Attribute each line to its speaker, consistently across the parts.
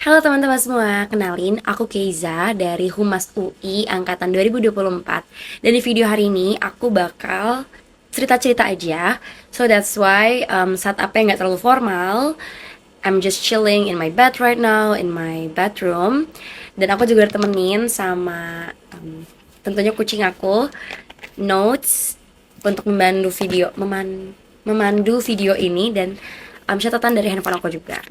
Speaker 1: Halo teman-teman semua, kenalin aku Keiza dari Humas UI Angkatan 2024. Dan di video hari ini aku bakal cerita-cerita aja. So that's why setupnya nggak terlalu formal. I'm just chilling in my bed right now, in my bedroom. Dan aku juga ditemenin sama tentunya kucing aku, Notes, untuk memandu video ini dan catatan dari handphone aku juga.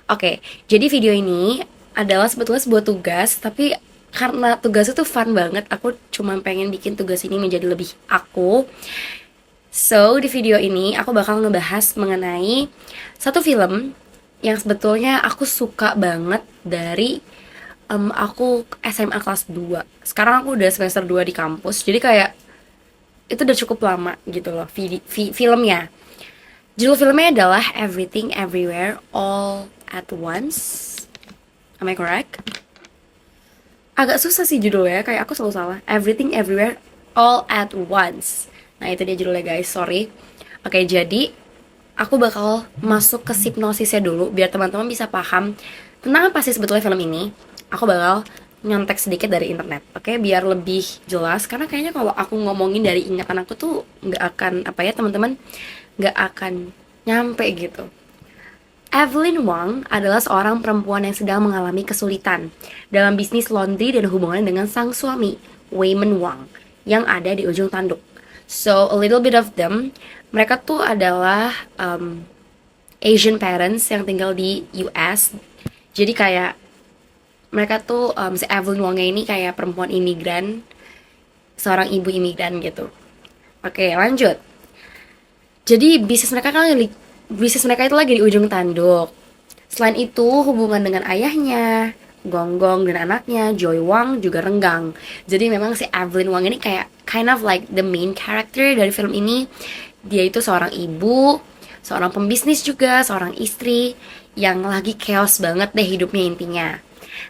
Speaker 1: Oke, jadi video ini adalah sebetulnya sebuah tugas, tapi karena tugas itu fun banget, aku cuma pengen bikin tugas ini menjadi lebih aku. So, di video ini aku bakal ngebahas mengenai satu film yang sebetulnya aku suka banget dari aku SMA kelas 2. Sekarang aku udah semester 2 di kampus, jadi kayak itu udah cukup lama gitu loh filmnya. Judul filmnya adalah Everything Everywhere All at Once. Am I correct? Agak susah sih judulnya, kayak aku selalu salah. Everything Everywhere All at Once. Nah itu dia judulnya guys, sorry. Oke, jadi aku bakal masuk ke hipnosisnya dulu biar teman-teman bisa paham tentang apa sih sebetulnya film ini. Aku bakal nyontek sedikit dari internet, oke, biar lebih jelas. Karena kayaknya kalau aku ngomongin dari ingatan aku tuh nggak akan apa ya teman-teman, nggak akan nyampe gitu. Evelyn Wang adalah seorang perempuan yang sedang mengalami kesulitan dalam bisnis laundry dan hubungannya dengan sang suami, Wayman Wang, yang ada di ujung tanduk. So, a little bit of them, mereka tuh adalah Asian parents yang tinggal di US. Jadi kayak mereka tuh si Evelyn Wangnya ini kayak perempuan imigran, seorang ibu imigran gitu. Oke, lanjut. Jadi bisnis mereka itu lagi di ujung tanduk. Selain itu, hubungan dengan ayahnya, Gonggong dan anaknya, Joy Wang juga renggang. Jadi memang si Evelyn Wang ini kayak kind of like the main character dari film ini. Dia itu seorang ibu, seorang pembisnis juga, seorang istri yang lagi chaos banget deh hidupnya intinya.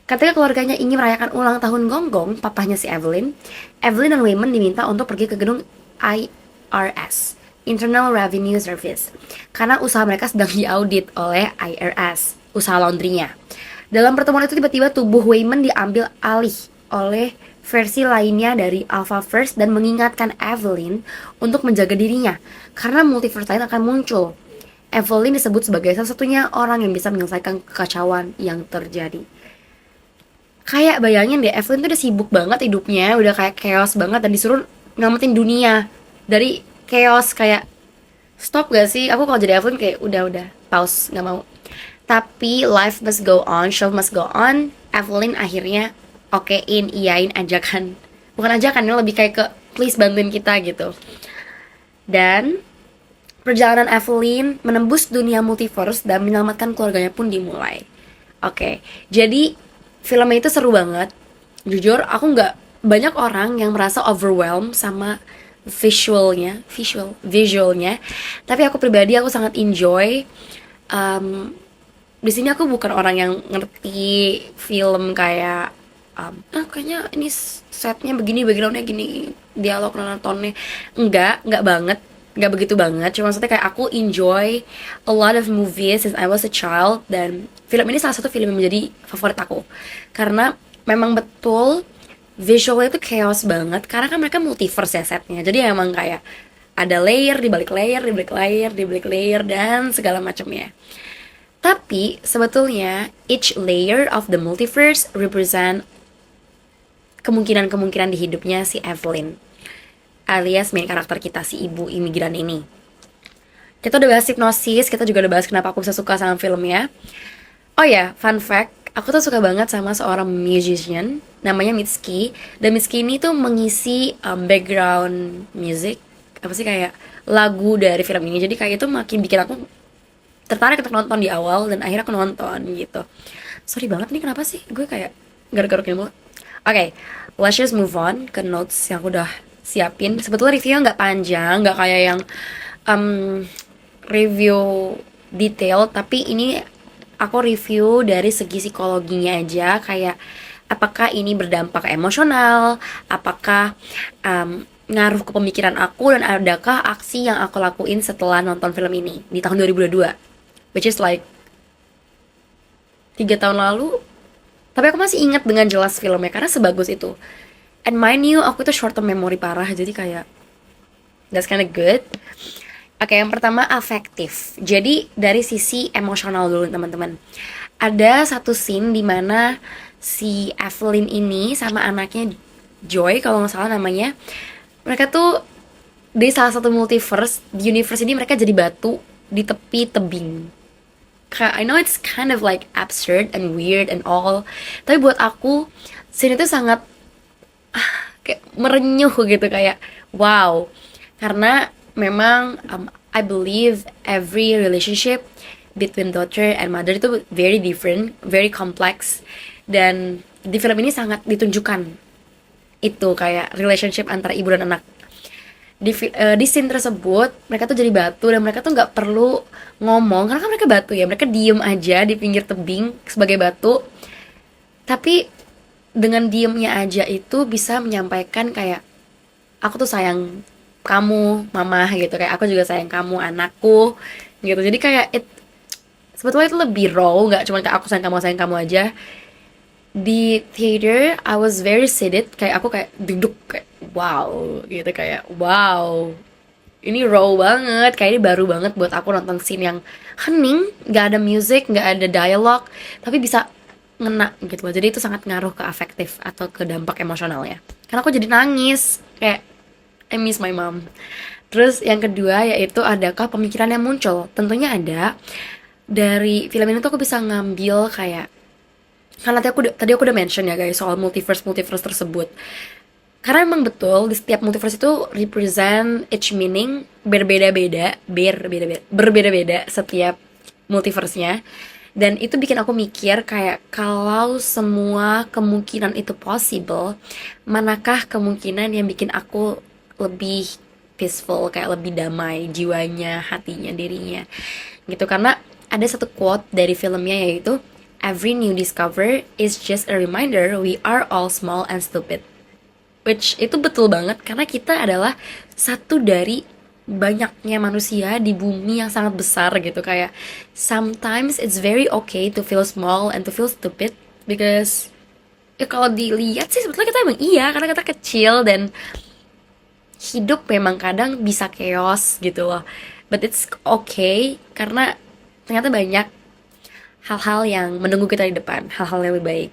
Speaker 1: Ketika keluarganya ingin merayakan ulang tahun Gonggong, papahnya si Evelyn, Evelyn dan Wayman diminta untuk pergi ke gedung IRS, Internal Revenue Service, karena usaha mereka sedang diaudit oleh IRS, usaha laundrynya. Dalam pertemuan itu tiba-tiba tubuh Wayman diambil alih oleh versi lainnya dari Alpha First dan mengingatkan Evelyn untuk menjaga dirinya karena multiverse lain akan muncul. Evelyn disebut sebagai salah satunya orang yang bisa menyelesaikan kekacauan yang terjadi. Kayak bayangin deh, Evelyn tuh udah sibuk banget hidupnya, udah kayak chaos banget dan disuruh ngamatin dunia dari chaos. Kayak stop gak sih? Aku kalau jadi Evelyn kayak udah pause, nggak mau. Tapi life must go on, show must go on. Evelyn akhirnya okein, iyain ajakan, bukan ajakan, ini lebih kayak ke please bantuin kita gitu. Dan perjalanan Evelyn menembus dunia multiverse dan menyelamatkan keluarganya pun dimulai. Oke, jadi filmnya itu seru banget. Jujur, aku nggak banyak orang yang merasa overwhelmed sama visualnya. Tapi aku pribadi aku sangat enjoy. Um, di sini aku bukan orang yang ngerti film kayak kayaknya ini setnya begini, backgroundnya gini, dialog nontonnya nggak banget, nggak begitu banget. Cuma maksudnya kayak aku enjoy a lot of movies since I was a child, dan film ini salah satu film yang menjadi favorit aku karena memang betul visualnya itu chaos banget karena kan mereka multiverse ya setnya. Jadi emang kayak ada layer di balik layer, di balik layer, di balik layer, dan segala macamnya. Tapi sebetulnya each layer of the multiverse represent kemungkinan-kemungkinan di hidupnya si Evelyn, alias main karakter kita, si ibu imigran ini. Kita udah bahas hipnosis, kita juga udah bahas kenapa aku bisa suka sama filmnya. Oh ya, fun fact, aku tuh suka banget sama seorang musician namanya Mitski. Dan Mitski ini tuh mengisi background music, apa sih, kayak lagu dari film ini. Jadi kayak itu makin bikin aku tertarik untuk nonton di awal, dan akhirnya aku nonton gitu. Sorry banget nih, kenapa sih gue kayak garuk-garukin mulu. Oke, let's just move on ke notes yang aku udah siapin. Sebetulnya reviewnya nggak panjang, nggak kayak yang review detail, tapi ini aku review dari segi psikologinya aja. Kayak apakah ini berdampak emosional, apakah ngaruh ke pemikiran aku, dan adakah aksi yang aku lakuin setelah nonton film ini di tahun 2022, which is like 3 tahun lalu. Tapi aku masih ingat dengan jelas filmnya karena sebagus itu. And mind you, aku tuh short term memory parah, jadi kayak that's kinda good. Oke, yang pertama afektif. Jadi dari sisi emosional dulu teman-teman. Ada satu scene di mana si Evelyn ini sama anaknya Joy kalau nggak salah namanya, mereka tuh di salah satu multiverse. Di universe ini mereka jadi batu di tepi tebing. I know it's kind of like absurd and weird and all, tapi buat aku scene itu sangat kayak merenyuh gitu, kayak wow. Karena memang I believe every relationship between daughter and mother itu very different, very complex, dan di film ini sangat ditunjukkan itu kayak relationship antara ibu dan anak. Di scene tersebut mereka tuh jadi batu dan mereka tuh nggak perlu ngomong karena kan mereka batu ya, mereka diem aja di pinggir tebing sebagai batu, tapi dengan diemnya aja itu bisa menyampaikan kayak aku tuh sayang kamu mama gitu, kayak aku juga sayang kamu anakku gitu. Jadi kayak sebetulnya itu lebih raw, nggak cuma kayak aku sayang kamu aja. Di theater I was very seated, kayak aku kayak duduk kayak wow gitu, kayak wow ini raw banget, kayak ini baru banget buat aku nonton scene yang hening, nggak ada music, nggak ada dialog, tapi bisa ngena gitu loh. Jadi itu sangat ngaruh ke afektif atau ke dampak emosionalnya, karena aku jadi nangis kayak I miss my mom. Terus yang kedua yaitu adakah pemikiran yang muncul, tentunya ada. Dari film ini tuh aku bisa ngambil kayak, karena tadi aku udah mention ya guys soal multiverse tersebut. Karena emang betul di setiap multiverse itu represent each meaning berbeda-beda setiap multiverse-nya. Dan itu bikin aku mikir kayak kalau semua kemungkinan itu possible, manakah kemungkinan yang bikin aku lebih peaceful, kayak lebih damai jiwanya, hatinya, dirinya gitu. Karena ada satu quote dari filmnya yaitu every new discover is just a reminder we are all small and stupid. Which itu betul banget karena kita adalah satu dari banyaknya manusia di bumi yang sangat besar gitu. Kayak sometimes it's very okay to feel small and to feel stupid, because ya kalau dilihat sih sebetulnya kita emang iya, karena kita kecil dan hidup memang kadang bisa chaos gitu loh. But it's okay karena ternyata banyak hal-hal yang menunggu kita di depan, hal-hal yang lebih baik.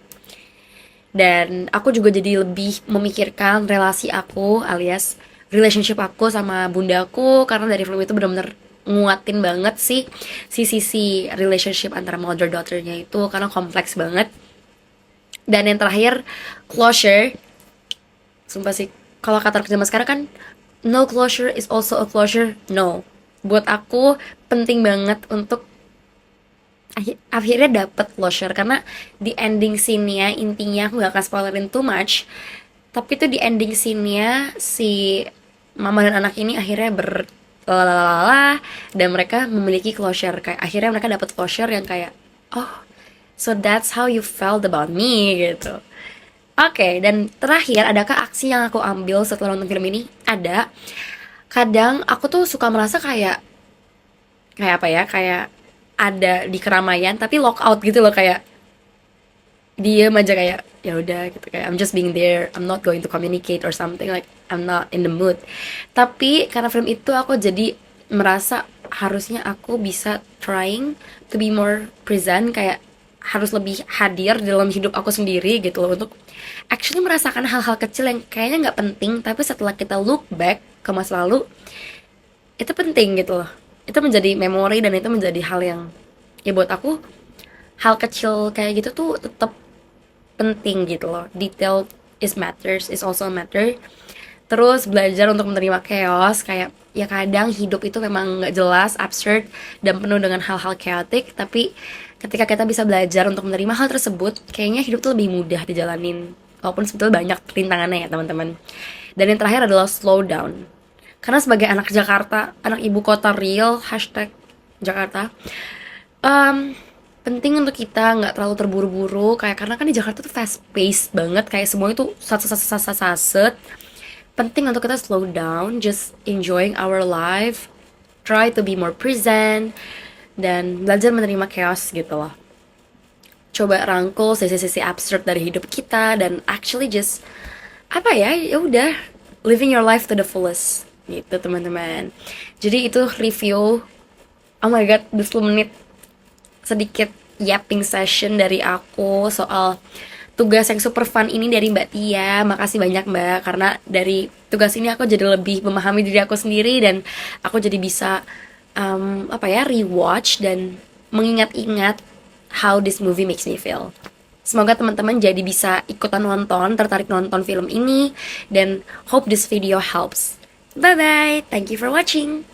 Speaker 1: Dan aku juga jadi lebih memikirkan relasi aku alias relationship aku sama bundaku, karena dari film itu benar-benar nguatin banget sih sisi relationship antara mother daughternya itu, karena kompleks banget. Dan yang terakhir closure. Sumpah sih kalau kata zaman sekarang kan no closure is also a closure. No, buat aku penting banget untuk akhirnya dapet closure, karena di ending scene-nya, intinya aku gak akan spoilerin too much, tapi itu di ending scene-nya si mama dan anak ini akhirnya berlalala dan mereka memiliki closure, kayak akhirnya mereka dapat closure yang kayak oh so that's how you felt about me gitu. Oke, dan terakhir adakah aksi yang aku ambil setelah nonton film ini? Ada. Kadang aku tuh suka merasa kayak apa ya, kayak ada di keramaian tapi lock out gitu loh, kayak diem aja, kayak ya udah gitu, kayak I'm just being there, I'm not going to communicate or something, like I'm not in the mood. Tapi karena film itu aku jadi merasa harusnya aku bisa trying to be more present, kayak harus lebih hadir dalam hidup aku sendiri gitu loh, untuk actually merasakan hal-hal kecil yang kayaknya nggak penting, tapi setelah kita look back ke masa lalu itu penting gitu loh. Itu menjadi memori dan itu menjadi hal yang ya buat aku hal kecil kayak gitu tuh tetap penting gitu loh. Detail is also a matter. Terus belajar untuk menerima chaos, kayak ya kadang hidup itu memang nggak jelas, absurd dan penuh dengan hal-hal chaotic, tapi ketika kita bisa belajar untuk menerima hal tersebut, kayaknya hidup tuh lebih mudah dijalanin, walaupun sebetulnya banyak rintangannya ya teman-teman. Dan yang terakhir adalah slow down. Karena sebagai anak Jakarta, anak ibu kota real, hashtag Jakarta, penting untuk kita nggak terlalu terburu-buru, kayak karena kan di Jakarta tuh fast paced banget, kayak semua itu saset. Penting untuk kita slow down, just enjoying our life, try to be more present, dan belajar menerima chaos gitu loh. coba rangkul sisi-sisi absurd dari hidup kita dan actually just apa ya, ya udah living your life to the fullest gitu teman-teman. Jadi itu review, oh my god, 20 menit sedikit yapping session dari aku soal tugas yang super fun ini dari Mbak Tia. Makasih banyak Mbak, karena dari tugas ini aku jadi lebih memahami diri aku sendiri dan aku jadi bisa apa ya, rewatch dan mengingat-ingat how this movie makes me feel. Semoga teman-teman jadi bisa ikutan nonton, tertarik nonton film ini, dan hope this video helps. Bye bye, thank you for watching.